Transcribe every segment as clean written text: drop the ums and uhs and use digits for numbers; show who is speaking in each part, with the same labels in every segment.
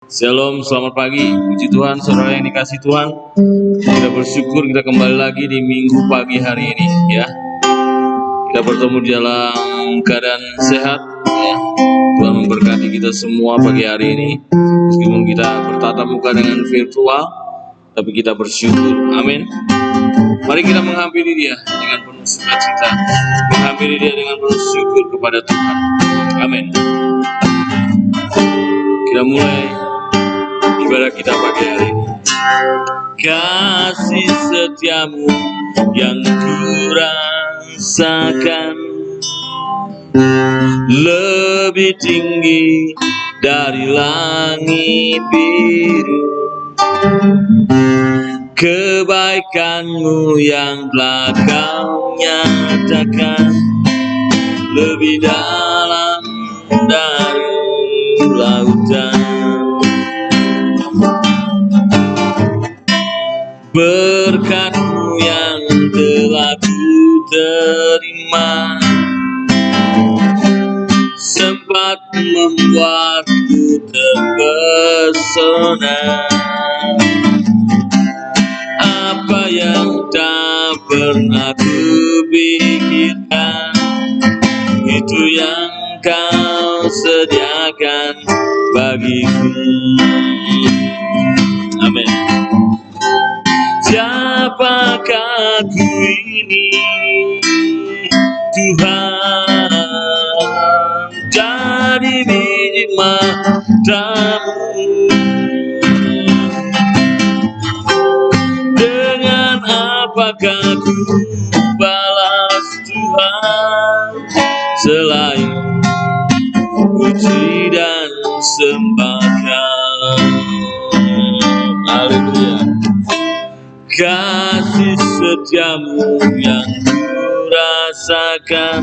Speaker 1: Shalom, selamat pagi. Puji Tuhan, saudara yang dikasih Tuhan. Kita bersyukur kita kembali lagi di minggu pagi hari ini, ya. Kita bertemu di dalam keadaan sehat, ya. Tuhan memberkati kita semua pagi hari ini. Meskipun kita bertatap muka dengan virtual, tapi kita bersyukur. Amin. Mari kita menghampiri Dia dengan penuh sukacita, menghampiri Dia dengan penuh syukur kepada Tuhan. Amin. Kita mulai ibadah kita pagi hari ini. Kasih setiamu yang kurasakan lebih tinggi dari langit biru. Kebaikanmu yang telah kau nyatakan lebih dalam dari lautan. Berkat-Mu yang telah ku terima sempat membuatku terpesona. Apa yang tak pernah ku pikirkan, itu yang Kau sediakan bagiku. Amin. Siapakah ku ini, Tuhan, jadi biji mata-Mu. Dengan apakah ku balas Tuhan, selain puji dan sembahkan. Haleluya. Kasih setiamu yang kurasakan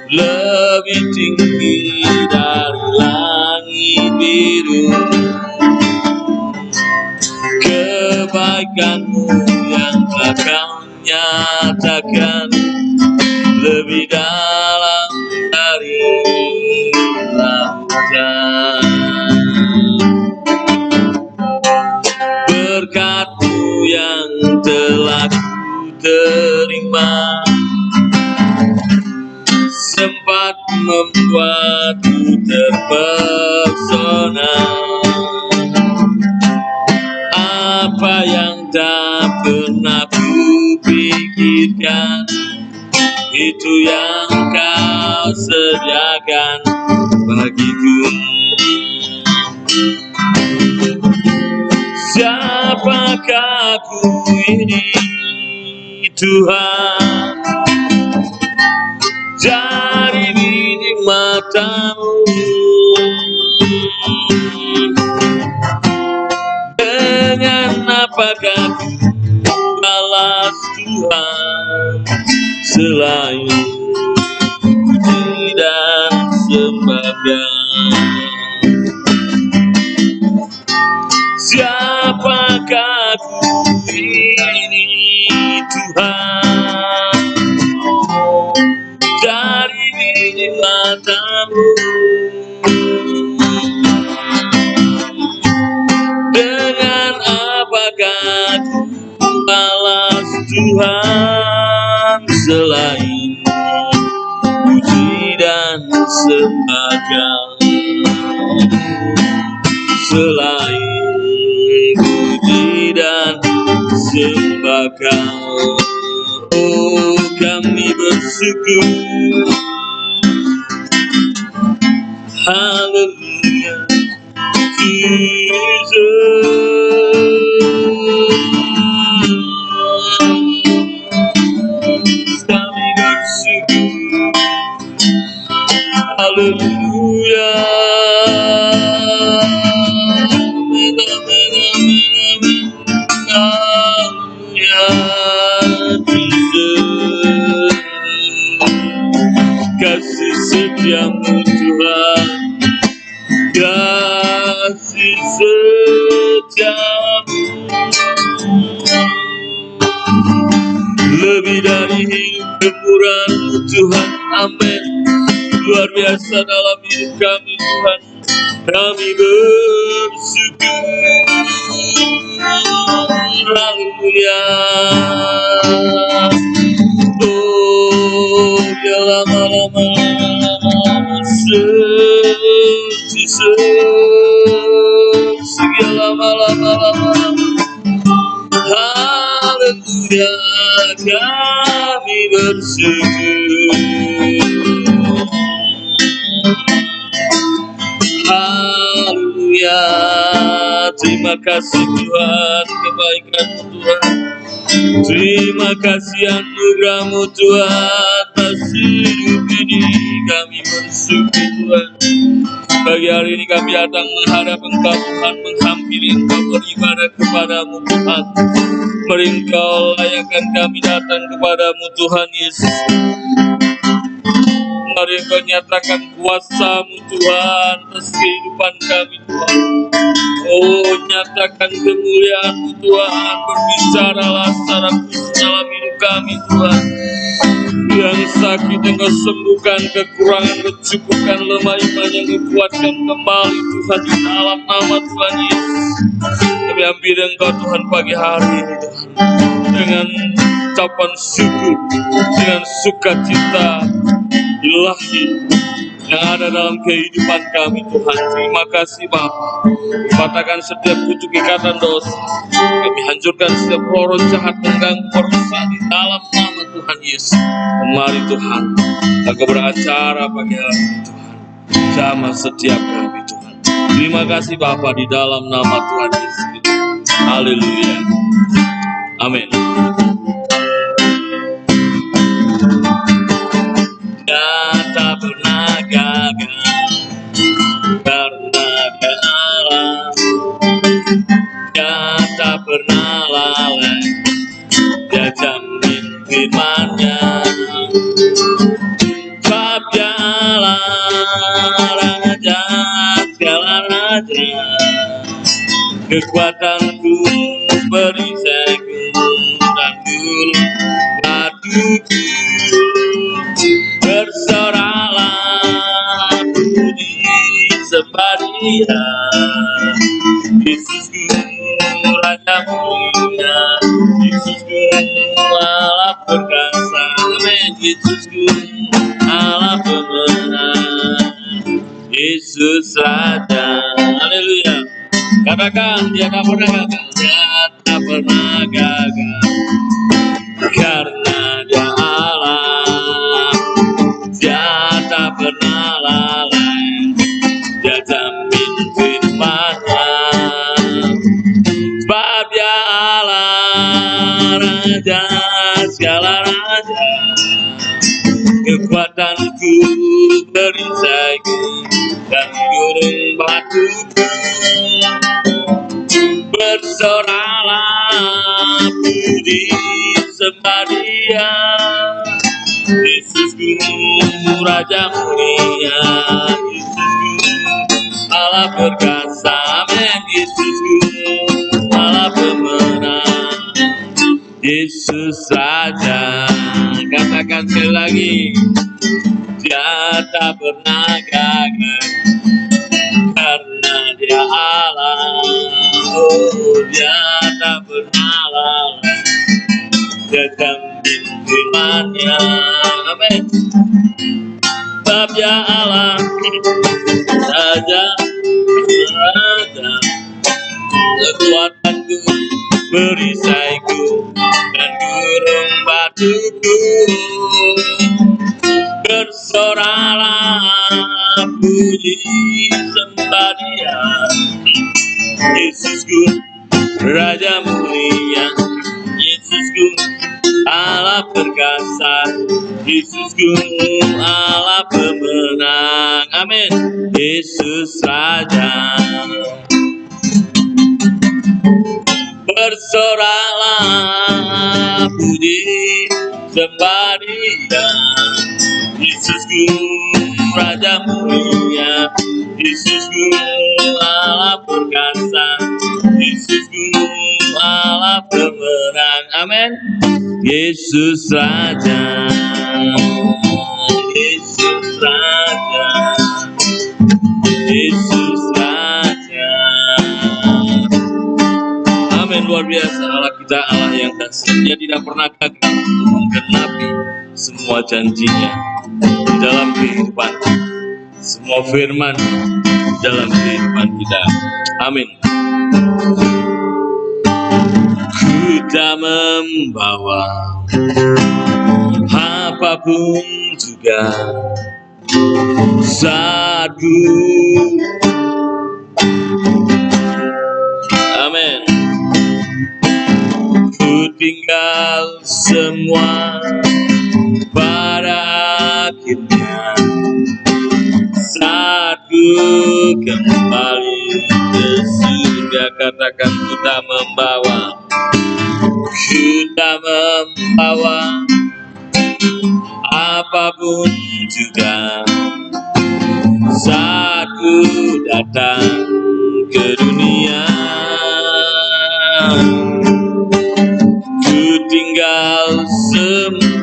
Speaker 1: lebih tinggi dari langit biru. Kebaikan-Mu yang telah Kau nyatakan lebih dalam dari lautan. Berkat-Mu yang telah ku terima sempat membuatku terpesona. Apa yang tak pernah ku pikirkan, itu yang Kau sediakan bagiku. Siapakah ku ini, Tuhan, dari biji mata-Mu. Dengan apakah ku balas Tuhan, selain puji dan sembahkan. Siapakah ku ini, Tuhan, dari biji mata-Mu. Dengan apakah ku balas Tuhan, selain puji dan sembahkan. Selain puji dan sembahkan. Oh, kami bersyukur. Haleluya, Jesus. Kami bersyukur. Haleluya. Kasih setiamu Tuhan, kasih setiamu lebih dari hidup kemurahan-Mu Tuhan. Amin. Luar biasa dalam hidup kami Tuhan. kami bersyukur. Haleluya. Oh, dia lama-lama segala lama-lama. Haleluya, kami bersyukur. Haleluya, terima kasih Tuhan, kebaikan-Mu Tuhan. Terima kasih anugerah-Mu Tuhan atas hidup ini. Kami bersyukur Tuhan. Pagi hari ini kami datang menghadap Engkau Tuhan, menghampiri Engkau, beribadah kepada-Mu Tuhan. Mari Engkau layakkan kami datang kepada-Mu Tuhan Yesus. Mari Engkau nyatakan kuasa-Mu Tuhan atas kehidupan kami Tuhan. Oh, nyatakan kemuliaan-Mu Tuhan, berbicaralah secara khusus dalam hidup kami Tuhan. Yang sakit Engkau sembuhkan, kekurangan Engkau cukupkan, lemah iman yang Engkau kuatkan kembali Tuhan di dalam nama Tuhan Yesus. Kami hampir Engkau Tuhan pagi hari ini Tuhan, dengan ucapan syukur, dengan sukacita ilahi yang ada dalam kehidupan kami Tuhan. Terima kasih Bapa. Patahkan setiap kutuk ikatan dosa. Kami hancurkan setiap roh jahat mengganggu perusahaan di dalam nama Tuhan Yesus. Mari Tuhan, Engkau beracara pagi hari ini Tuhan. Jamah setiap kami Tuhan. Terima kasih Bapa di dalam nama Tuhan Yesus. Haleluya. Amin. Tak pernah gagal karena Allah, Dia tak pernah lalai, Dia jamin firman-Nya. Sebab Dia Allah, Raja segala raja, kekuatanku, perisaiku, dan gunung batuku. Bersoraklah puji sembah Dia, Yesusku Raja mulia, Yesusku Allah perkasa. Amin. Yesusku Allah pemenang, Yesus Raja. Haleluya. Katakan Dia tak pernah gagal, Dia tak pernah gagal karena Dia Allah. Dia tak pernah lalai, Dia jamin firman-Nya. Sebab Dia Allah, Raja segala raja, kekuatanku, perisaiku, dan gunung batuku. Bersoraklah puji sembah Dia, Yesusku Raja mulia, Yesusku Allah perkasa. Amin. Yesusku Allah pemenang, Yesus Raja. Katakan sekali lagi, Dia tak pernah gagal karena Dia Allah. Oh, Dia tak pernah lalai, Dia jamin firman-Nya. Amin. Sebab Dia Allah, Raja Raja, kekuatanku, perisaiku, dan gunung batuku. Bersoraklah puji sembah Dia, Yesusku Raja mulia, Yesusku Allah perkasa, Yesusku Allah pemenang. Amin. Yesus Raja. Bersoraklah puji sembah Dia, Yesusku Raja mulia, Yesusku Allah perkasa, Yesusku Allah pemenang. Amin. Yesus Raja, Yesus Raja, Yesus Raja. luar biasa, Allah kita Allah yang dahsyat. Dia tidak pernah gagal untuk menggenapi semua janjinya di dalam kehidupan, semua firman dalam kehidupan kita. Amin. Ku tak membawa apapun juga saatku. Amin. Ku tinggal semua pada akhirnya saat ku kembali ke surga. Katakan ku tak membawa apapun juga saat ku datang ke dunia. Ku tinggal semua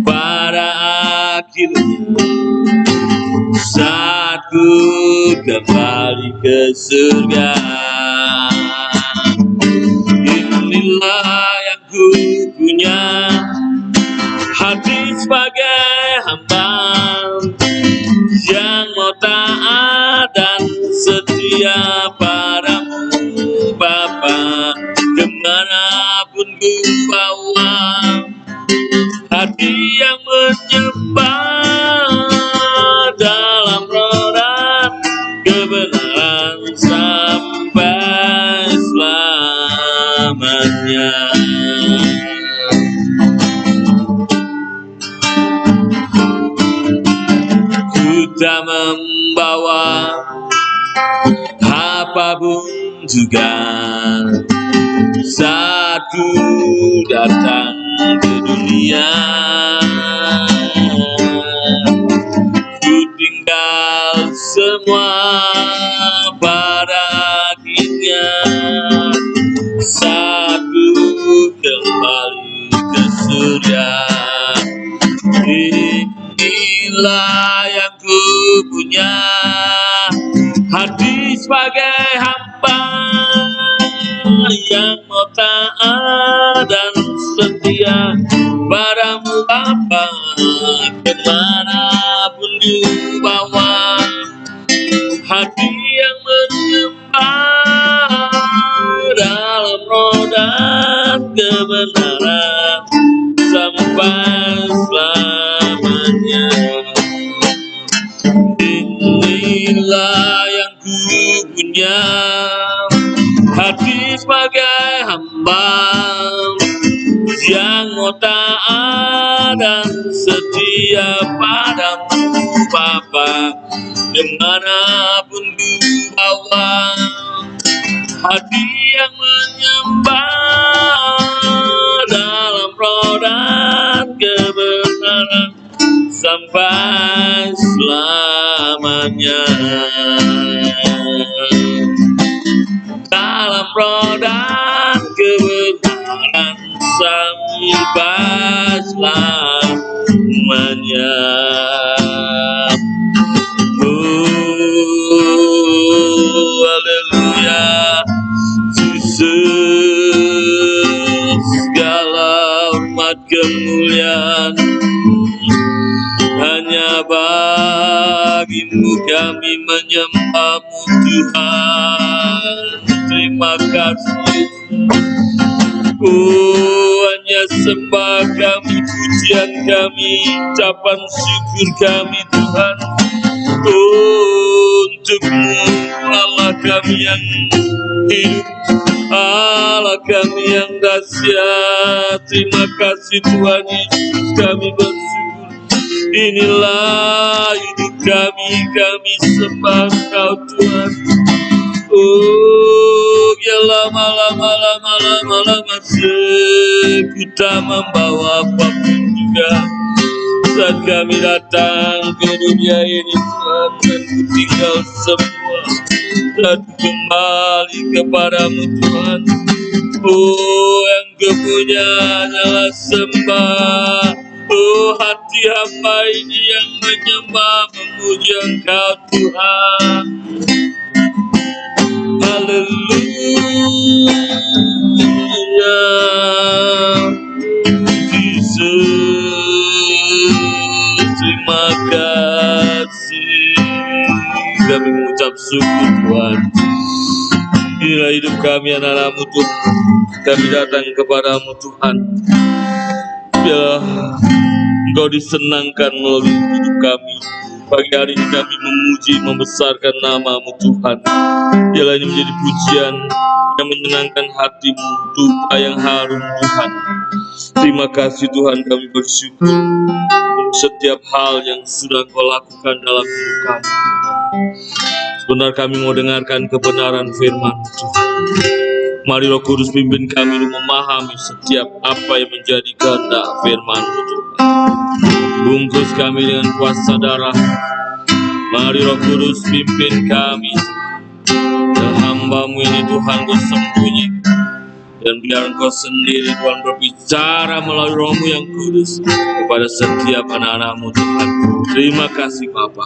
Speaker 1: pada akhirnya saat ku kembali ke surga. Inilah yang ku punya, hati sebagai hamba yang mau taat dan setia padamu Bapa. Kemanapun ku bawa, hati yang menyembah dalam roh dan kebenaran sampai selamanya. Ku tak membawa apapun juga saat ku datang ke dunia. Ku tinggal semua pada akhirnya saat ku kembali ke surga. Inilah yang ku punya, hati sebagai hamba yang mau taat dan setia padamu Bapa. Kemanapun dibawa, hati yang menyembah dalam roh dan kebenaran sampai selamanya. Inilah yang ku punya, hati sebagai hamba yang mau taat dan setia padamu Bapa. Dimanapun ku bawa, hati yang menyembah dalam roh dan kebenaran sampai selamanya. Dalam roh dan kebenaran sampai selamanya. Oh, haleluya. Yesus, segala hormat kemuliaan hanya bagimu, kami menyembahmu Tuhan. Terima kasih. Oh, hanya sembah kami, pujian kami, ucapan syukur kami Tuhan. Oh, untuk-Mu Allah kami yang hidup, Allah kami yang dahsyat. Terima kasih Tuhan Yesus, kami bersyukur. Inilah hidup kami sembah Kau Tuhan. Oh, biarlah malam ku tak membawa apapun juga saat kami datang ke dunia ini Tuhan, dan ku tinggal semua dan kembali kepadamu Tuhan. Oh, yang Kau punya hanyalah sembah. Oh, hati hamba ini yang menyembah memuji Engkau Tuhan. Haleluya. mengucap syukur Tuhan. Inilah hidup kami anak-anak-Mu Tuhan. Kami datang kepadamu Tuhan. Biarlah Engkau disenangkan melalui hidup kami. Pagi hari ini kami memuji, membesarkan nama-Mu Tuhan. Biarlah ini menjadi pujian yang menyenangkan hati-Mu, dupa yang harum Tuhan. Terima kasih Tuhan, kami bersyukur untuk setiap hal yang sudah Kau lakukan dalam hidup kami. Sebentar kami mau dengarkan kebenaran firman Tuhan. Mari Roh Kudus pimpin kami untuk memahami setiap apa yang menjadi kehendak firman Tuhan. Bungkus kami dengan kuasa darah. Mari Roh Kudus pimpin kami. Dan hamba-Mu ini Tuhan bersembunyi. Dan biar Engkau sendiri Tuhan berbicara melalui Roh-Mu yang kudus kepada setiap anak-anak-Mu Tuhan. Terima kasih Bapa.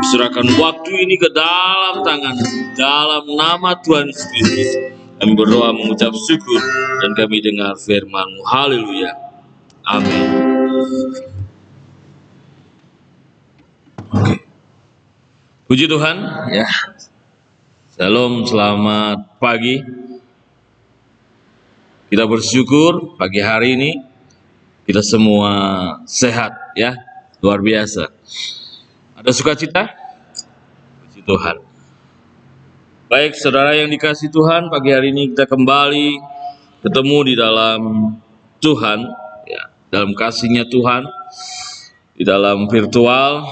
Speaker 1: Serahkan waktu ini ke dalam tangan, dalam nama Tuhan Yesus. Kami berdoa mengucap syukur dan kami dengar firman-Mu. Haleluya. Amin. Oke. Puji Tuhan ya. Shalom, selamat pagi. Kita bersyukur pagi hari ini kita semua sehat ya, luar biasa. Ada sukacita? Puji Tuhan. Baik, saudara yang dikasih Tuhan, pagi hari ini kita kembali ketemu di dalam Tuhan, ya, dalam kasih-Nya Tuhan, di dalam virtual.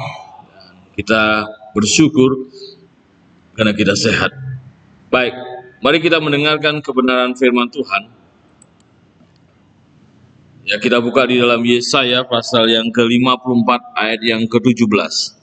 Speaker 1: Dan kita bersyukur karena kita sehat. Baik, mari kita mendengarkan kebenaran firman Tuhan. Ya, kita buka di dalam Yesaya pasal yang ke-54 ayat yang ke-17.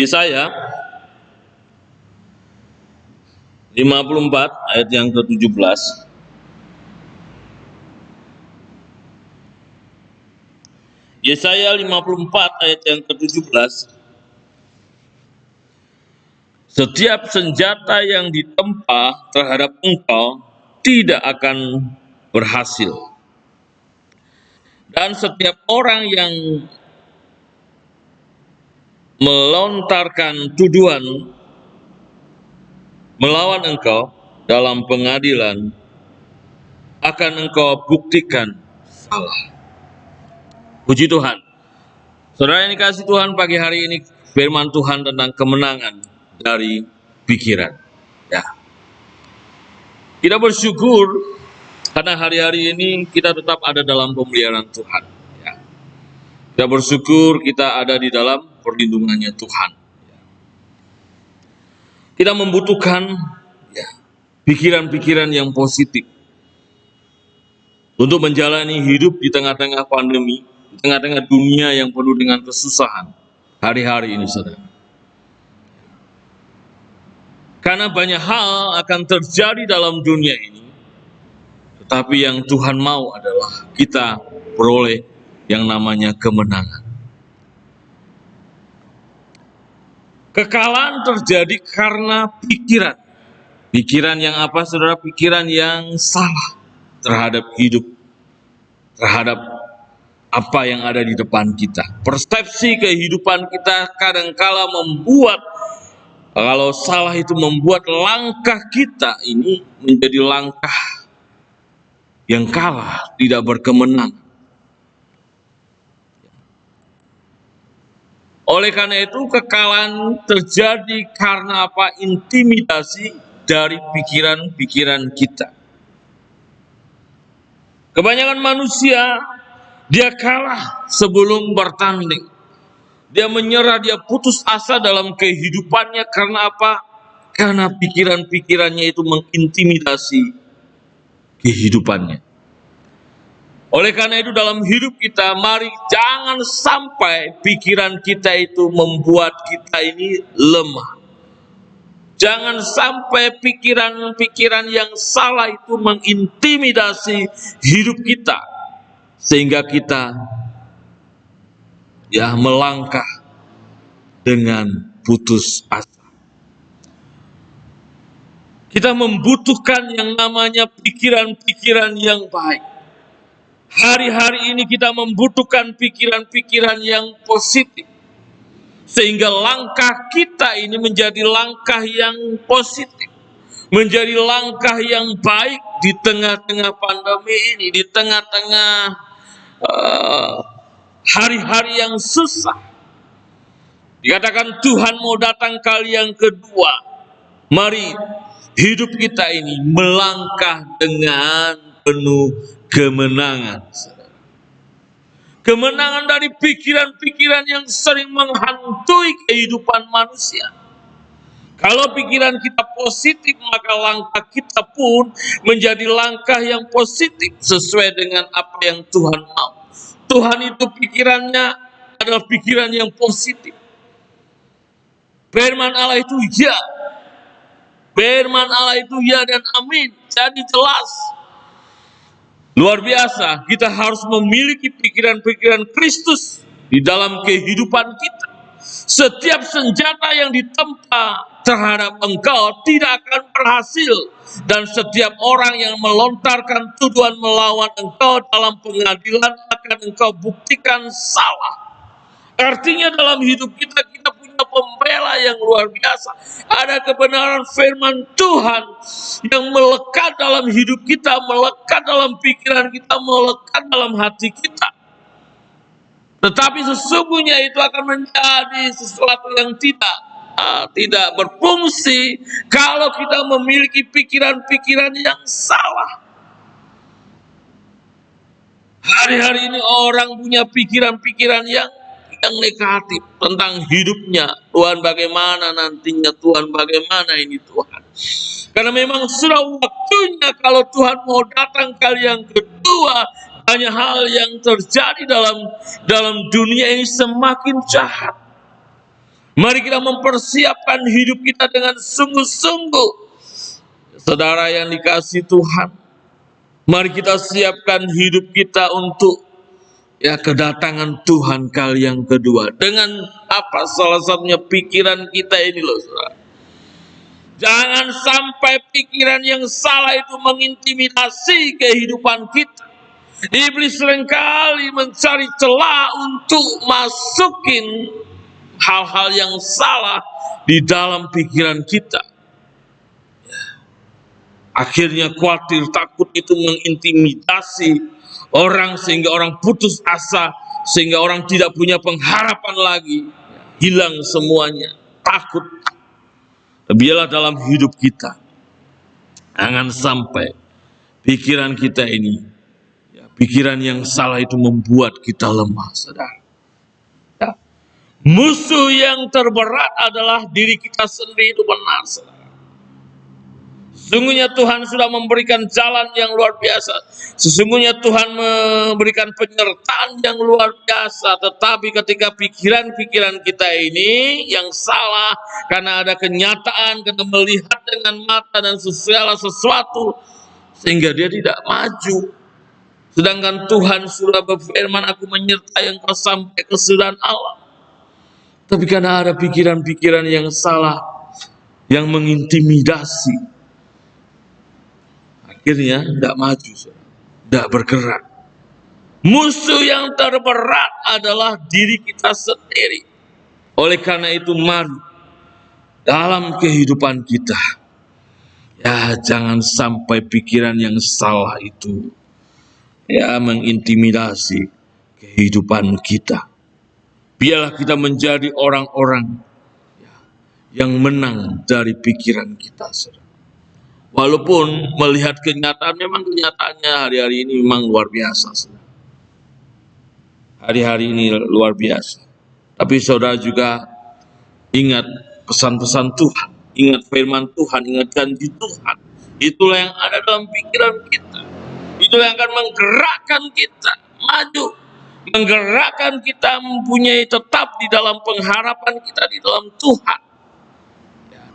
Speaker 1: Yesaya 54 ayat yang ke-17. Yesaya 54 ayat yang ke-17. Setiap senjata yang ditempa terhadap engkau tidak akan berhasil. Dan setiap orang yang melontarkan tuduhan melawan engkau dalam pengadilan akan engkau buktikan salah. Puji Tuhan. Saudara yang dikasih Tuhan, pagi hari ini firman Tuhan tentang kemenangan dari pikiran. Ya. Kita bersyukur karena hari-hari ini kita tetap ada dalam pemeliharaan Tuhan. Ya. Kita bersyukur kita ada di dalam perlindungannya Tuhan. Kita membutuhkan ya, pikiran-pikiran yang positif untuk menjalani hidup di tengah-tengah pandemi, di tengah-tengah dunia yang penuh dengan kesusahan hari-hari ini, saudara. Karena banyak hal akan terjadi dalam dunia ini, tetapi yang Tuhan mau adalah kita peroleh yang namanya kemenangan. Kekalahan terjadi karena pikiran. Pikiran yang apa, saudara? Pikiran yang salah terhadap hidup, terhadap apa yang ada di depan kita. Persepsi kehidupan kita kadangkala membuat, kalau salah itu membuat langkah kita ini menjadi langkah yang kalah, tidak berkemenangan. Oleh karena itu kekalahan terjadi karena apa? Intimidasi dari pikiran-pikiran kita. Kebanyakan manusia dia kalah sebelum bertanding. Dia menyerah, dia putus asa dalam kehidupannya karena apa? Karena pikiran-pikirannya itu mengintimidasi kehidupannya. Oleh karena itu dalam hidup kita, mari jangan sampai pikiran kita itu membuat kita ini lemah. Jangan sampai pikiran-pikiran yang salah itu mengintimidasi hidup kita. Sehingga kita ya melangkah dengan putus asa. Kita membutuhkan yang namanya pikiran-pikiran yang baik. Hari-hari ini kita membutuhkan pikiran-pikiran yang positif. Sehingga langkah kita ini menjadi langkah yang positif. Menjadi langkah yang baik di tengah-tengah pandemi ini. Di tengah-tengah hari-hari yang susah. Dikatakan Tuhan mau datang kali yang kedua. Mari hidup kita ini melangkah dengan penuh kemenangan. Kemenangan dari pikiran-pikiran yang sering menghantui kehidupan manusia. Kalau pikiran kita positif, maka langkah kita pun menjadi langkah yang positif sesuai dengan apa yang Tuhan mau. Tuhan itu pikirannya adalah pikiran yang positif. Firman Allah itu ya. Firman Allah itu ya dan amin. Jadi jelas. Luar biasa, kita harus memiliki pikiran-pikiran Kristus di dalam kehidupan kita. Setiap senjata yang ditempa terhadap engkau tidak akan berhasil. Dan setiap orang yang melontarkan tuduhan melawan engkau dalam pengadilan akan engkau buktikan salah. Artinya dalam hidup kita, kita punya pembela yang luar biasa. Ada kebenaran firman Tuhan yang melekat dalam hidup kita, melekat dalam pikiran kita, melekat dalam hati kita. Tetapi sesungguhnya itu akan menjadi sesuatu yang tidak berfungsi kalau kita memiliki pikiran-pikiran yang salah. Hari-hari ini orang punya pikiran-pikiran yang negatif tentang hidupnya. Tuhan bagaimana nantinya, Tuhan bagaimana ini Tuhan. Karena memang sudah waktunya kalau Tuhan mau datang kali yang kedua, banyak hal yang terjadi dalam dunia ini semakin jahat. Mari kita mempersiapkan hidup kita dengan sungguh-sungguh. Saudara yang dikasihi Tuhan, mari kita siapkan hidup kita untuk kedatangan Tuhan kali yang kedua. Dengan apa? Salah satunya pikiran kita ini loh, saudara. Jangan sampai pikiran yang salah itu mengintimidasi kehidupan kita. Iblis seringkali mencari celah untuk masukin hal-hal yang salah di dalam pikiran kita. Akhirnya khawatir, takut itu mengintimidasi orang sehingga orang putus asa, sehingga orang tidak punya pengharapan lagi, hilang semuanya, takut. Biarlah dalam hidup kita jangan sampai pikiran kita ini, pikiran yang salah itu membuat kita lemah, saudara. Musuh yang terberat adalah diri kita sendiri, itu benar, saudara. Sesungguhnya Tuhan sudah memberikan jalan yang luar biasa. Sesungguhnya Tuhan memberikan penyertaan yang luar biasa. Tetapi ketika pikiran-pikiran kita ini yang salah, karena ada kenyataan, karena melihat dengan mata dan segala sesuatu, sehingga dia tidak maju. Sedangkan Tuhan sudah berfirman, aku menyertai engkau sampai kesudahan Allah. Tapi karena ada pikiran-pikiran yang salah, yang mengintimidasi, akhirnya tidak maju, tidak bergerak. Musuh yang terberat adalah diri kita sendiri. Oleh karena itu, mari dalam kehidupan kita, jangan sampai pikiran yang salah itu mengintimidasi kehidupan kita. Biarlah kita menjadi orang-orang yang menang dari pikiran kita, saudara. Walaupun melihat kenyataan, memang kenyataannya hari-hari ini memang luar biasa, saudara. Hari-hari ini luar biasa. Tapi saudara juga ingat pesan-pesan Tuhan, ingat firman Tuhan, ingat janji Tuhan. Itulah yang ada dalam pikiran kita. Itulah yang akan menggerakkan kita maju, menggerakkan kita mempunyai tetap di dalam pengharapan kita di dalam Tuhan.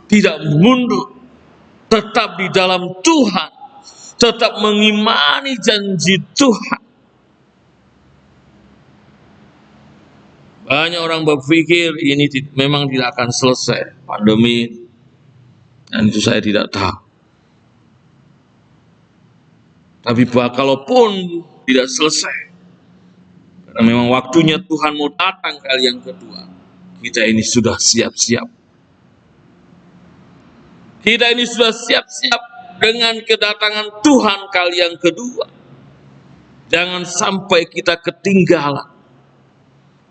Speaker 1: Tidak mundur, tetap di dalam Tuhan, tetap mengimani janji Tuhan. Banyak orang berpikir ini memang tidak akan selesai pandemi, dan itu saya tidak tahu. Tapi kalaupun tidak selesai, karena memang waktunya Tuhan mau datang kali yang kedua, kita ini sudah siap-siap. Kita ini sudah siap-siap dengan kedatangan Tuhan kali yang kedua. Jangan sampai kita ketinggalan.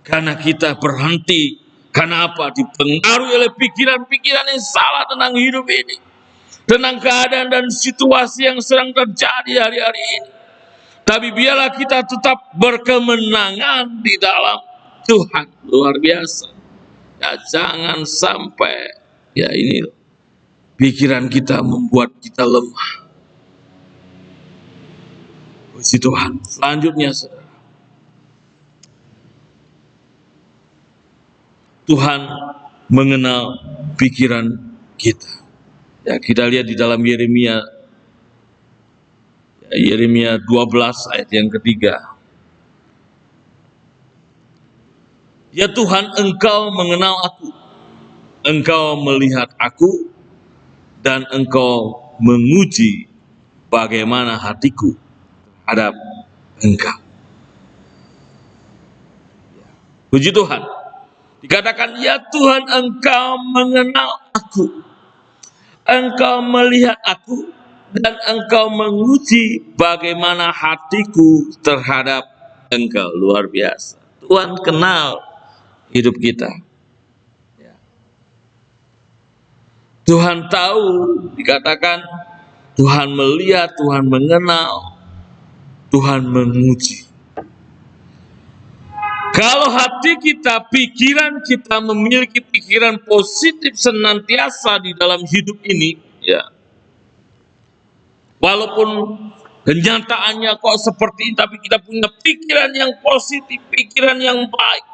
Speaker 1: Karena kita berhenti. Karena apa? Dipengaruhi oleh pikiran-pikiran yang salah tentang hidup ini. Tentang keadaan dan situasi yang sedang terjadi hari-hari ini. Tapi biarlah kita tetap berkemenangan di dalam Tuhan. Luar biasa. Ya, jangan sampai ya ini pikiran kita membuat kita lemah. Puji Tuhan. Selanjutnya saudara, Tuhan mengenal pikiran kita. Ya, kita lihat di dalam Yeremia 12 ayat yang ketiga. Ya Tuhan, Engkau mengenal aku, Engkau melihat aku, dan Engkau menguji bagaimana hatiku terhadap Engkau. Puji Tuhan. Dikatakan, ya Tuhan, Engkau mengenal aku, Engkau melihat aku, dan Engkau menguji bagaimana hatiku terhadap Engkau. Luar biasa. Tuhan kenal hidup kita. Tuhan tahu, dikatakan Tuhan melihat, Tuhan mengenal, Tuhan menguji. Kalau hati kita, pikiran kita memiliki pikiran positif senantiasa di dalam hidup ini, ya. Walaupun kenyataannya kok seperti ini, tapi kita punya pikiran yang positif, pikiran yang baik.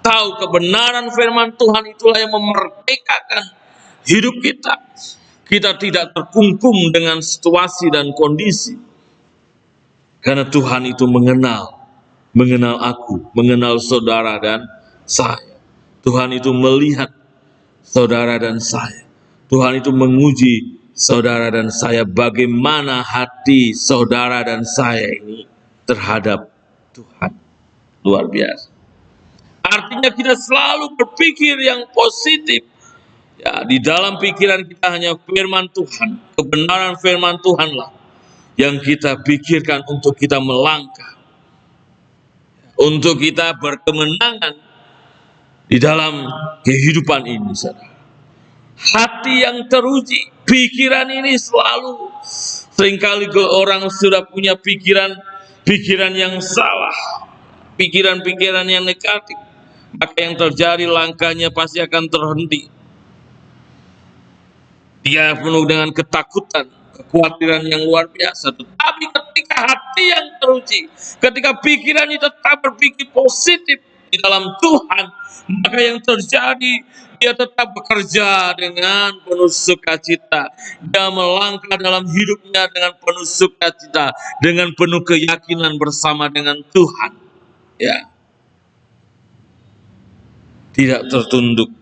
Speaker 1: Tahu kebenaran firman Tuhan itulah yang memerdekakan hidup kita. Kita tidak terkungkung dengan situasi dan kondisi. Karena Tuhan itu mengenal aku, mengenal saudara dan saya. Tuhan itu melihat saudara dan saya. Tuhan itu menguji saudara dan saya, bagaimana hati saudara dan saya ini terhadap Tuhan. Luar biasa. Artinya kita selalu berpikir yang positif. Ya, di dalam pikiran kita hanya firman Tuhan, kebenaran firman Tuhanlah yang kita pikirkan untuk kita melangkah, untuk kita berkemenangan di dalam kehidupan ini, saudara. Hati yang teruji, pikiran ini selalu, seringkali orang sudah punya pikiran yang salah, pikiran-pikiran yang negatif, maka yang terjadi langkahnya pasti akan terhenti. Dia penuh dengan ketakutan, kekhawatiran yang luar biasa. Tetapi ketika hati yang teruji, ketika pikiran itu tetap berpikir positif di dalam Tuhan, maka yang terjadi, dia tetap bekerja dengan penuh sukacita. Dia melangkah dalam hidupnya dengan penuh sukacita, dengan penuh keyakinan bersama dengan Tuhan. Ya, tidak tertunduk,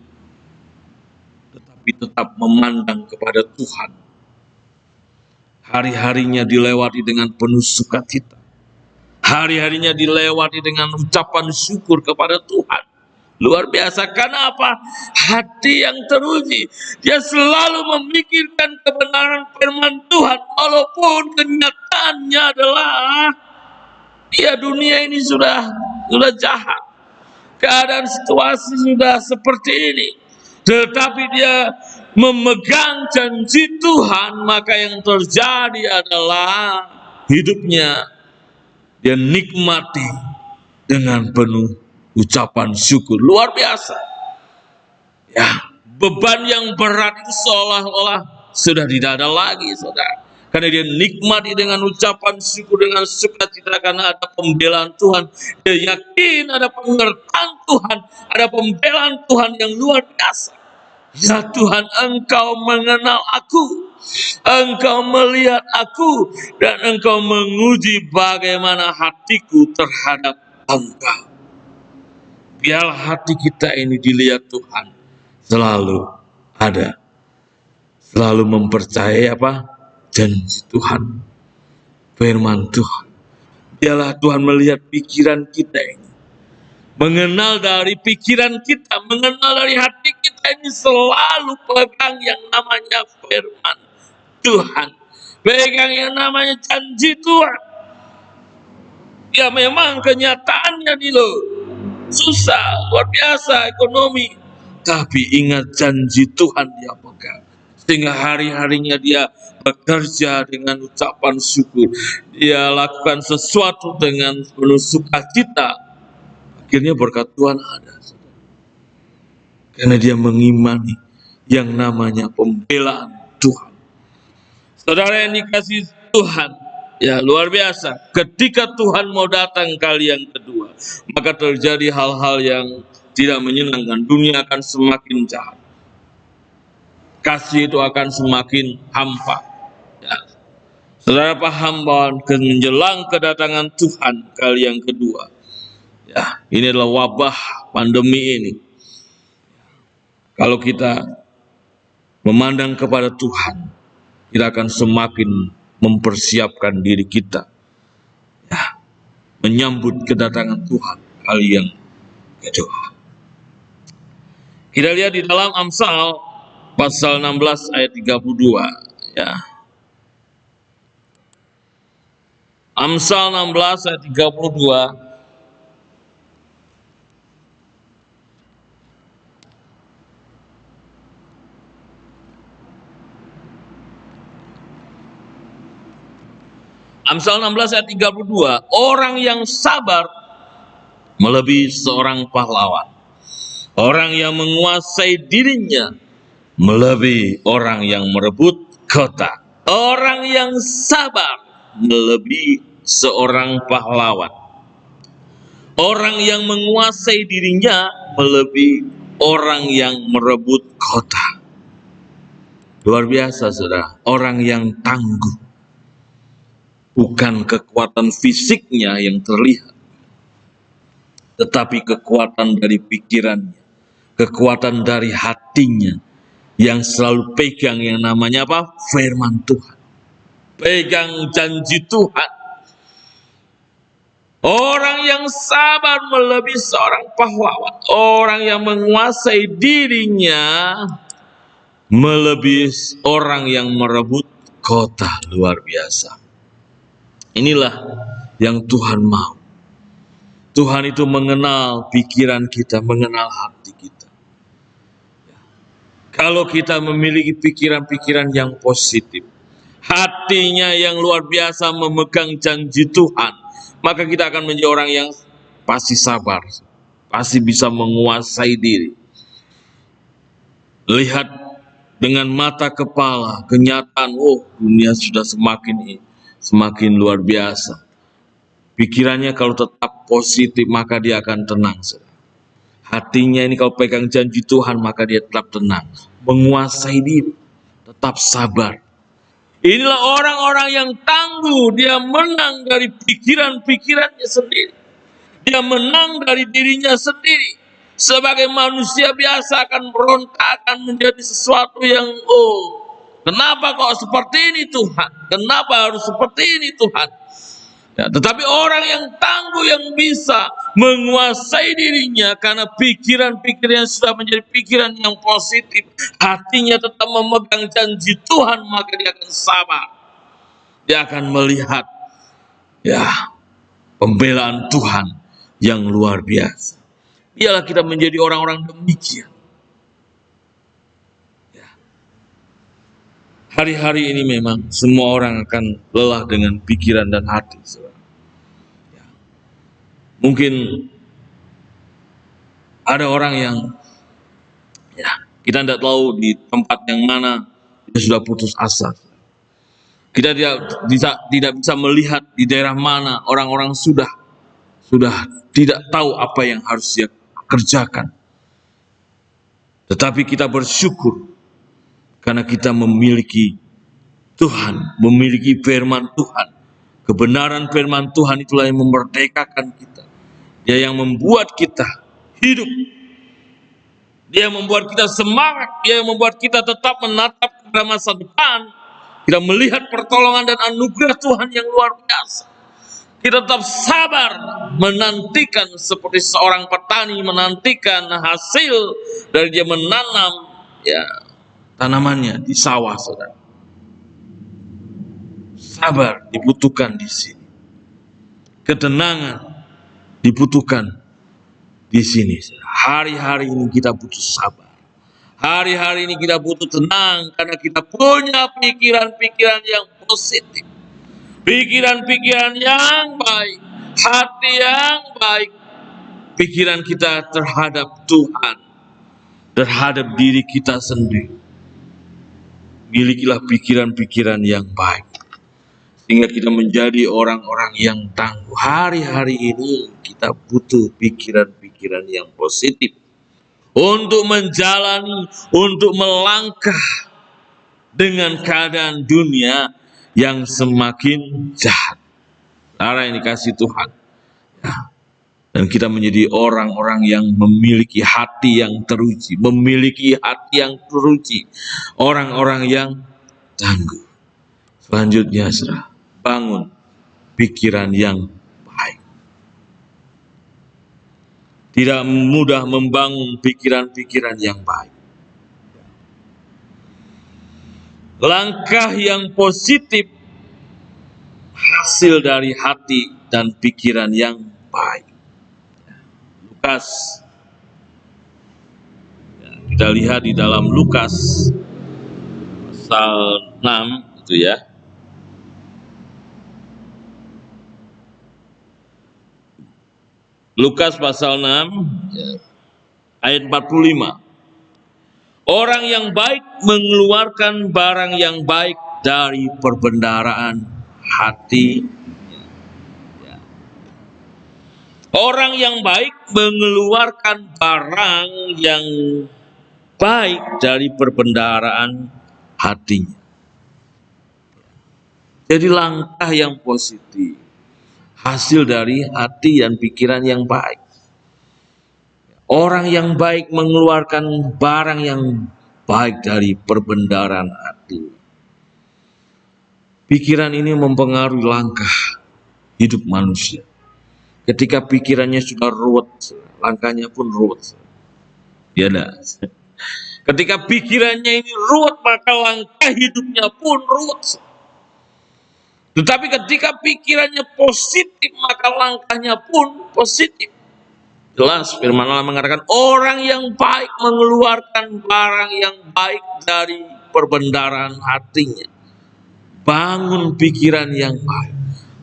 Speaker 1: tetapi tetap memandang kepada Tuhan. Hari-harinya dilewati dengan penuh sukacita. Hari-harinya dilewati dengan ucapan syukur kepada Tuhan. Luar biasa. Karena apa? Hati yang teruji. Dia selalu memikirkan kebenaran firman Tuhan. Walaupun kenyataannya adalah dunia ini sudah jahat. Keadaan situasi sudah seperti ini. Tetapi dia memegang janji Tuhan, maka yang terjadi adalah hidupnya dia nikmati dengan penuh ucapan syukur. Luar biasa. Ya, beban yang berat itu seolah-olah sudah tidak ada lagi, saudara. Karena dia nikmati dengan ucapan syukur, dengan sukacita, karena ada pembelaan Tuhan. Dia yakin ada pengertian Tuhan, ada pembelaan Tuhan yang luar biasa. Ya Tuhan, Engkau mengenal aku, Engkau melihat aku, dan Engkau menguji bagaimana hatiku terhadap Engkau. Biarlah hati kita ini dilihat Tuhan, selalu ada, selalu mempercayai janji Tuhan. firman Tuhan. Biarlah Tuhan melihat pikiran kita ini, mengenal dari pikiran kita, mengenal dari hati kita ini, selalu pegang yang namanya firman Tuhan, pegang yang namanya janji Tuhan. Ya memang kenyataannya nih loh, susah, luar biasa ekonomi, tapi ingat janji Tuhan dia pegang. Sehingga hari-harinya dia bekerja dengan ucapan syukur. Dia lakukan sesuatu dengan penuh sukacita. Akhirnya berkat Tuhan ada. Karena dia mengimani yang namanya pembelaan Tuhan. Saudara yang dikasih Tuhan, ya luar biasa. Ketika Tuhan mau datang kali yang kedua, maka terjadi hal-hal yang tidak menyenangkan. Dunia akan semakin jahat. Kasih itu akan semakin hampa. Ya. Saudara paham bahwa menjelang kedatangan Tuhan kali yang kedua, ya ini adalah wabah pandemi ini. Kalau kita memandang kepada Tuhan, kita akan semakin mempersiapkan diri kita, ya, menyambut kedatangan Tuhan kali yang kedua. Kita lihat di dalam Amsal pasal 16 ayat 32, ya. Amsal 16 ayat 32. Amsal 16 ayat 32, orang yang sabar melebihi seorang pahlawan. Orang yang menguasai dirinya melebihi orang yang merebut kota. Orang yang sabar melebihi seorang pahlawan. Orang yang menguasai dirinya melebihi orang yang merebut kota. Luar biasa, saudara. Orang yang tangguh, bukan kekuatan fisiknya yang terlihat, tetapi kekuatan dari pikirannya, kekuatan dari hatinya, yang selalu pegang yang namanya apa? Firman Tuhan. Pegang janji Tuhan. Orang yang sabar melebihi seorang pahlawan. Orang yang menguasai dirinya melebihi orang yang merebut kota. Luar biasa. Inilah yang Tuhan mau. Tuhan itu mengenal pikiran kita, mengenal hati kita. Kalau kita memiliki pikiran-pikiran yang positif, hatinya yang luar biasa memegang janji Tuhan, maka kita akan menjadi orang yang pasti sabar, pasti bisa menguasai diri. Lihat dengan mata kepala, kenyataan, dunia sudah semakin luar biasa. Pikirannya kalau tetap positif, maka dia akan tenang. Hatinya ini kalau pegang janji Tuhan, maka dia tetap tenang. Menguasai diri, tetap sabar. Inilah orang-orang yang tangguh. Dia menang dari pikiran-pikirannya sendiri. Dia menang dari dirinya sendiri. Sebagai manusia biasa akan berontak, akan menjadi sesuatu yang kenapa kok seperti ini Tuhan? Kenapa harus seperti ini Tuhan? Ya, tetapi orang yang tangguh, yang bisa menguasai dirinya karena pikiran-pikirannya sudah menjadi pikiran yang positif, hatinya tetap memegang janji Tuhan, maka dia akan sabar. Dia akan melihat pembelaan Tuhan yang luar biasa. Biarlah kita menjadi orang-orang demikian. Hari-hari ini memang semua orang akan lelah dengan pikiran dan hati. Mungkin ada orang yang kita tidak tahu di tempat yang mana dia sudah putus asa. Kita tidak bisa melihat di daerah mana orang-orang sudah tidak tahu apa yang harus dia kerjakan. Tetapi kita bersyukur karena kita memiliki Tuhan, memiliki firman Tuhan. Kebenaran firman Tuhan itulah yang memerdekakan kita. Dia yang membuat kita hidup. Dia yang membuat kita semangat. Dia yang membuat kita tetap menatap kepada masa depan. Kita melihat pertolongan dan anugerah Tuhan yang luar biasa. Kita tetap sabar menantikan seperti seorang petani menantikan hasil dari dia menanam ya tanamannya di sawah, saudara. Sabar dibutuhkan di sini. Ketenangan dibutuhkan di sini. Hari-hari ini kita butuh sabar. Hari-hari ini kita butuh tenang karena kita punya pikiran-pikiran yang positif. Pikiran-pikiran yang baik, hati yang baik, pikiran kita terhadap Tuhan, terhadap diri kita sendiri. Milikilah pikiran-pikiran yang baik, sehingga kita menjadi orang-orang yang tangguh. Hari-hari ini kita butuh pikiran-pikiran yang positif untuk menjalani, untuk melangkah dengan keadaan dunia yang semakin jahat. Saudara yang dikasihi Tuhan, dan kita menjadi orang-orang yang memiliki hati yang teruji, orang-orang yang tangguh. Selanjutnya, saudara, bangun pikiran yang baik. Tidak mudah membangun pikiran-pikiran yang baik. Langkah yang positif hasil dari hati dan pikiran yang baik. Lukas, kita lihat di dalam Lukas pasal 6 itu ya. Lukas pasal 6 ayat 45. Orang yang baik mengeluarkan barang yang baik dari perbendaharaan hati. Orang yang baik mengeluarkan barang yang baik dari perbendaharaan hatinya. Jadi langkah yang positif, hasil dari hati dan pikiran yang baik. Orang yang baik mengeluarkan barang yang baik dari perbendaharaan hati. Pikiran ini mempengaruhi langkah hidup manusia. Ketika pikirannya sudah ruwet, langkahnya pun ruwet. Ya dah. Ketika pikirannya ini ruwet, maka langkah hidupnya pun ruwet. Tetapi ketika pikirannya positif, maka langkahnya pun positif. Jelas firman Allah mengatakan orang yang baik mengeluarkan barang yang baik dari perbendaharaan hatinya. Bangun pikiran yang baik,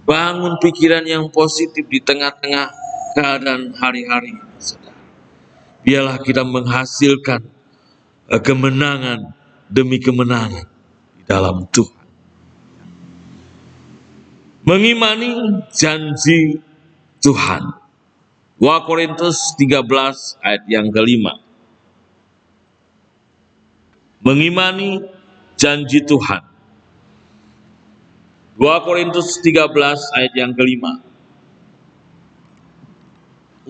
Speaker 1: bangun pikiran yang positif di tengah-tengah keadaan hari-hari ini, saudara. Biarlah kita menghasilkan kemenangan demi kemenangan di dalam Tuhan. Mengimani janji Tuhan. 2 Korintus 13 ayat yang kelima. Mengimani janji Tuhan. 2 Korintus 13 ayat yang kelima.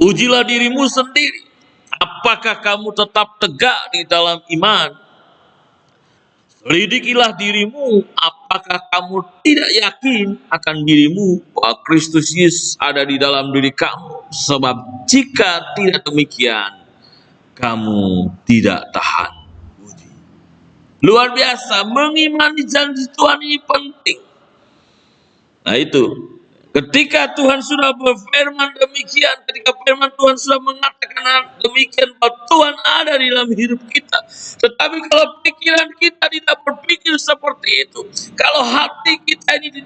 Speaker 1: Ujilah dirimu sendiri. Apakah kamu tetap tegak di dalam iman? Lidikilah dirimu, apakah kamu tidak yakin akan dirimu bahwa Kristus Yesus ada di dalam diri kamu? Sebab jika tidak demikian, kamu tidak tahan uji. Luar biasa, mengimani janji Tuhan ini penting. Nah itu, ketika Tuhan sudah berfirman demikian, ketika firman Tuhan sudah mengatakan demikian bahwa Tuhan ada di dalam hidup kita. Tetapi kalau pikiran kita tidak berpikir seperti itu, kalau hati kita ini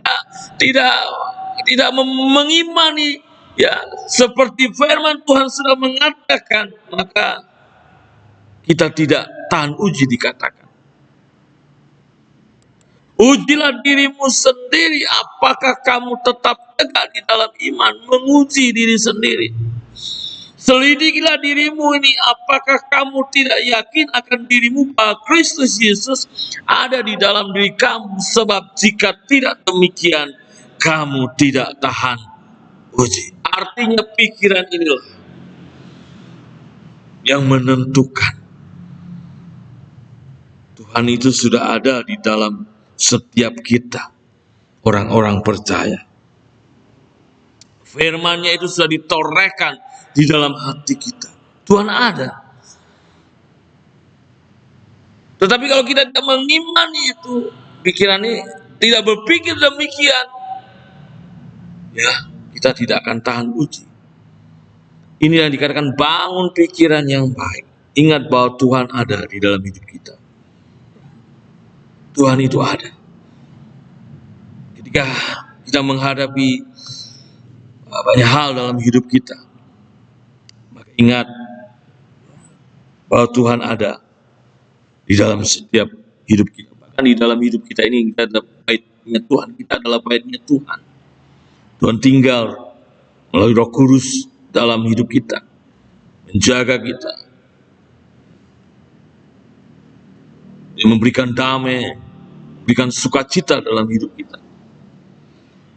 Speaker 1: tidak mengimani ya seperti firman Tuhan sudah mengatakan, maka kita tidak tahan uji dikatakan. Ujilah dirimu sendiri, apakah kamu tetap tegak di dalam iman, menguji diri sendiri. Selidikilah dirimu ini, apakah kamu tidak yakin akan dirimu bahwa Kristus Yesus ada di dalam diri kamu, sebab jika tidak demikian, kamu tidak tahan uji. Artinya pikiran inilah yang menentukan. Tuhan itu sudah ada di dalam setiap kita, orang-orang percaya. Firman-Nya itu sudah ditorehkan di dalam hati kita. Tuhan ada. Tetapi kalau kita tidak mengimani itu, pikirannya tidak berpikir demikian, ya kita tidak akan tahan uji. Ini yang dikatakan bangun pikiran yang baik. Ingat bahwa Tuhan ada di dalam hidup kita. Tuhan itu ada. Ketika kita menghadapi banyak hal dalam hidup kita, maka ingat bahwa Tuhan ada di dalam setiap hidup kita. Bahkan di dalam hidup kita ini kita adalah baitnya Tuhan. Kita adalah baitnya Tuhan. Tuhan tinggal melalui Roh Kudus dalam hidup kita, menjaga kita, Dia memberikan damai, memberikan sukacita dalam hidup kita.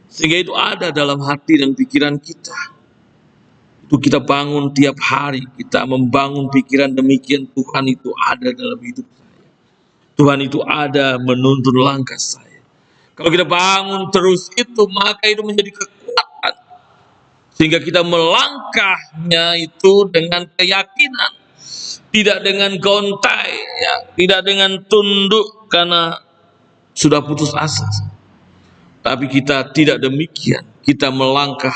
Speaker 1: Sehingga itu ada dalam hati dan pikiran kita. Itu kita bangun tiap hari, kita membangun pikiran demikian, Tuhan itu ada dalam hidup saya. Tuhan itu ada menuntun langkah saya. Kalau kita bangun terus itu, maka itu menjadi kekuatan. Sehingga kita melangkahnya itu dengan keyakinan. Tidak dengan gontai, ya, tidak dengan tunduk karena sudah putus asa. Tapi kita tidak demikian. Kita melangkah,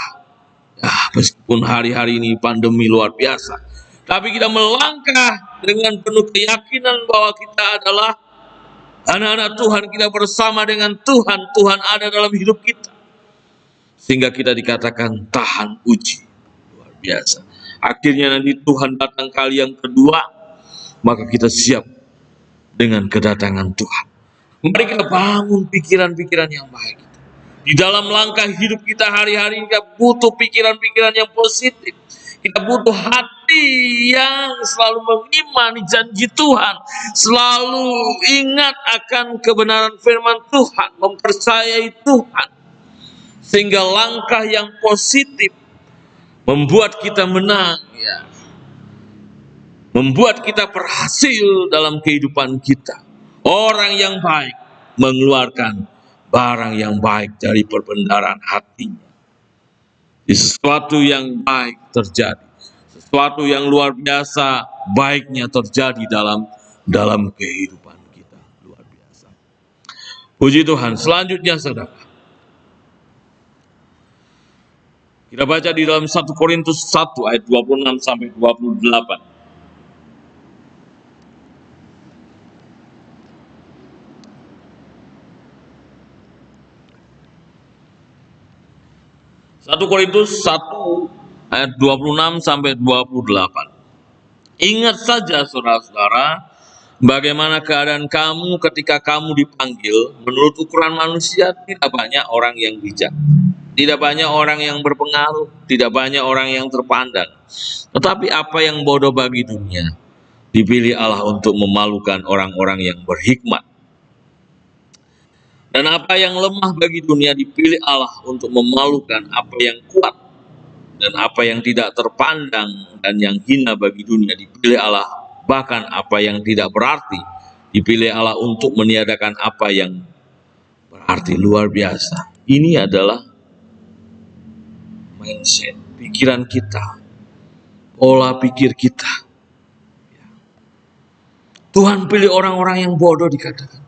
Speaker 1: ya, meskipun hari-hari ini pandemi luar biasa. Tapi kita melangkah dengan penuh keyakinan bahwa kita adalah anak-anak Tuhan. Kita bersama dengan Tuhan. Tuhan ada dalam hidup kita. Sehingga kita dikatakan tahan uji. Luar biasa. Akhirnya nanti Tuhan datang kali yang kedua, maka kita siap dengan kedatangan Tuhan. Mari kita bangun pikiran-pikiran yang baik. Di dalam langkah hidup kita hari-hari kita butuh pikiran-pikiran yang positif. Kita butuh hati yang selalu mengimani janji Tuhan. Selalu ingat akan kebenaran firman Tuhan. Mempercayai Tuhan. Sehingga langkah yang positif membuat kita menang, ya. Membuat kita berhasil dalam kehidupan kita. Orang yang baik mengeluarkan barang yang baik dari perbendaharaan hatinya. Sesuatu yang baik terjadi. Sesuatu yang luar biasa baiknya terjadi dalam kehidupan kita. Luar biasa. Puji Tuhan. Selanjutnya saudara, kita baca di dalam 1 Korintus 1 ayat 26 sampai 28. 1 Korintus 1 ayat 26 sampai 28. Ingat saja saudara-saudara, bagaimana keadaan kamu ketika kamu dipanggil. Menurut ukuran manusia tidak banyak orang yang bijak. Tidak banyak orang yang berpengaruh, tidak banyak orang yang terpandang. Tetapi apa yang bodoh bagi dunia, dipilih Allah untuk memalukan orang-orang yang berhikmat. Dan apa yang lemah bagi dunia, dipilih Allah untuk memalukan apa yang kuat. Dan apa yang tidak terpandang dan yang hina bagi dunia, dipilih Allah. Bahkan apa yang tidak berarti, dipilih Allah untuk meniadakan apa yang berarti. Luar biasa. Ini adalah mindset, pikiran kita, pola pikir kita. Tuhan pilih orang-orang yang bodoh dikatakan.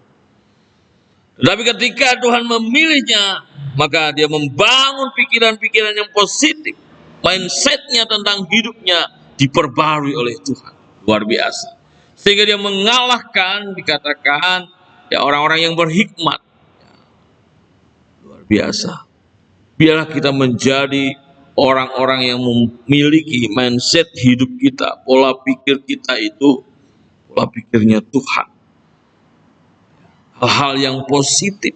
Speaker 1: Tapi ketika Tuhan memilihnya, maka dia membangun pikiran-pikiran yang positif. Mindsetnya tentang hidupnya diperbarui oleh Tuhan. Luar biasa. Sehingga dia mengalahkan, dikatakan, ya, orang-orang yang berhikmat. Luar biasa. Biarlah kita menjadi orang-orang yang memiliki mindset hidup kita, pola pikir kita itu pola pikirnya Tuhan. Hal-hal yang positif.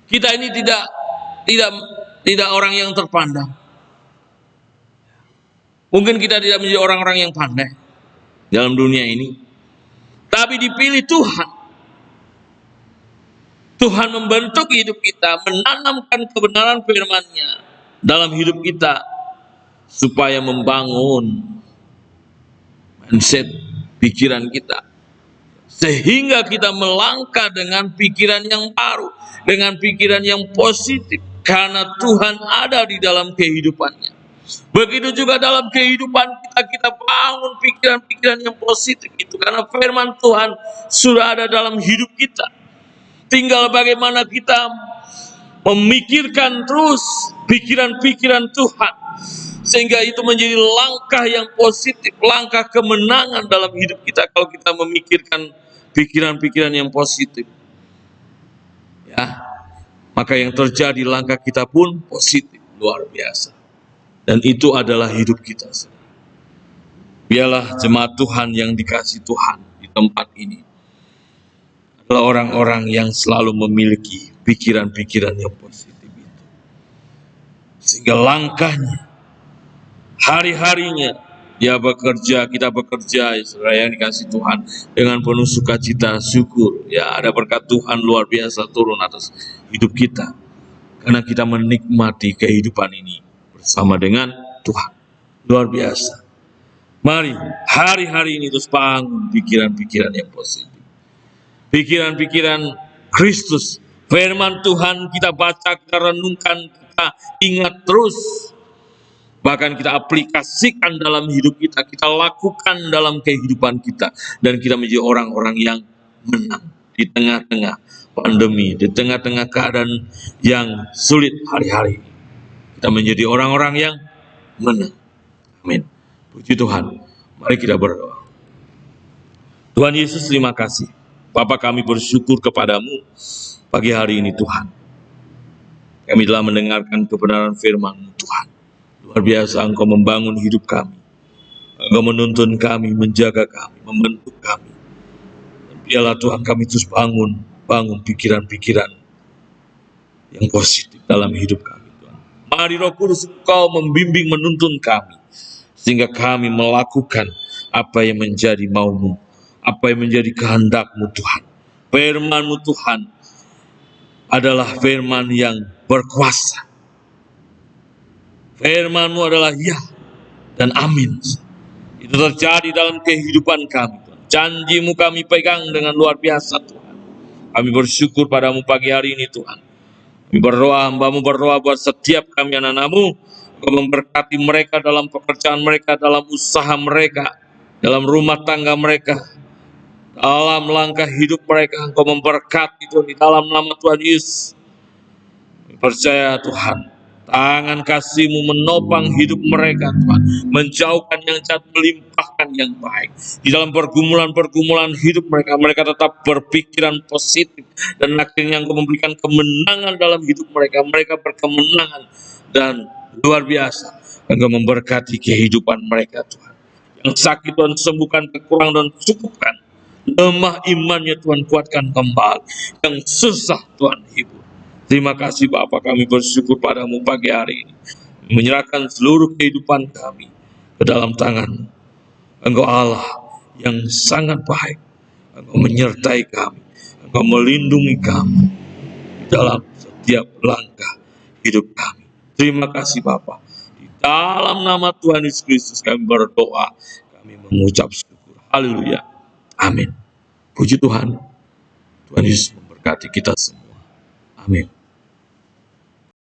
Speaker 1: Kita ini tidak orang yang terpandang. Mungkin kita tidak menjadi orang-orang yang pandai dalam dunia ini, tapi dipilih Tuhan. Tuhan membentuk hidup kita, menanamkan kebenaran firman-Nya dalam hidup kita, supaya membangun mindset pikiran kita, Sehingga kita melangkah dengan pikiran yang baru, dengan pikiran yang positif, karena Tuhan ada di dalam kehidupannya. Begitu juga dalam kehidupan kita, kita bangun pikiran-pikiran yang positif itu, karena firman Tuhan sudah ada dalam hidup kita. Tinggal bagaimana kita memikirkan terus pikiran-pikiran Tuhan, sehingga itu menjadi langkah yang positif, langkah kemenangan dalam hidup kita kalau kita memikirkan pikiran-pikiran yang positif. Ya, maka yang terjadi langkah kita pun positif, luar biasa. Dan itu adalah hidup kita. Biarlah jemaat Tuhan yang dikasihi Tuhan di tempat ini adalah orang-orang yang selalu memiliki pikiran-pikiran yang positif itu. Sehingga langkahnya, hari-harinya, kita bekerja, saudara yang dikasihi Tuhan, dengan penuh sukacita, syukur. Ya, ada berkat Tuhan luar biasa turun atas hidup kita. Karena kita menikmati kehidupan ini bersama dengan Tuhan. Luar biasa. Mari, hari-hari ini terus bangun pikiran-pikiran yang positif. Pikiran-pikiran Kristus, firman Tuhan kita baca, kita renungkan, kita ingat terus. Bahkan kita aplikasikan dalam hidup kita, kita lakukan dalam kehidupan kita. Dan kita menjadi orang-orang yang menang di tengah-tengah pandemi, di tengah-tengah keadaan yang sulit hari-hari ini. Kita menjadi orang-orang yang menang. Amin. Puji Tuhan. Mari kita berdoa. Tuhan Yesus, terima kasih. Bapa, kami bersyukur kepadamu pagi hari ini Tuhan. Kami telah mendengarkan kebenaran firman-Mu Tuhan. Luar biasa Engkau membangun hidup kami. Engkau menuntun kami, menjaga kami, membentuk kami. Dan biarlah Tuhan kami terus bangun pikiran-pikiran yang positif dalam hidup kami Tuhan. Mari Roh Kudus Engkau membimbing, menuntun kami. Sehingga kami melakukan apa yang menjadi mau-Mu, apa yang menjadi kehendak-Mu Tuhan. Firman-Mu Tuhan adalah firman yang berkuasa. Firman-Mu adalah ya dan amin. Itu terjadi dalam kehidupan kami Tuhan. Janji-Mu kami pegang dengan luar biasa Tuhan. Kami bersyukur padamu pagi hari ini Tuhan. Kami berdoa, hamba-Mu berdoa buat setiap kami anak-anak-Mu. Engkau memberkati mereka dalam pekerjaan mereka, dalam usaha mereka, dalam rumah tangga mereka, dalam langkah hidup mereka. Engkau memberkati Tuhan di dalam nama Tuhan Yesus. Percaya Tuhan, tangan kasih-Mu menopang hidup mereka Tuhan, menjauhkan yang jahat, melimpahkan yang baik. Di dalam pergumulan-pergumulan hidup mereka, mereka tetap berpikiran positif, dan akhirnya Engkau memberikan kemenangan dalam hidup mereka. Mereka berkemenangan dan luar biasa. Engkau memberkati kehidupan mereka Tuhan. Yang sakit Tuhan sembuhkan, kekurangan Tuhan cukupkan. Lemah imannya Tuhan kuatkan kembali. Yang susah Tuhan hibur. Terima kasih Bapa, kami bersyukur padamu pagi hari ini. Menyerahkan seluruh kehidupan kami ke dalam tangan-Mu. Engkau Allah yang sangat baik. Engkau menyertai kami. Engkau melindungi kami dalam setiap langkah hidup kami. Terima kasih Bapa. Di dalam nama Tuhan Yesus Kristus kami berdoa. Kami mengucap syukur. Haleluya. Amin. Puji Tuhan. Tuhan Yesus memberkati kita semua. Amin.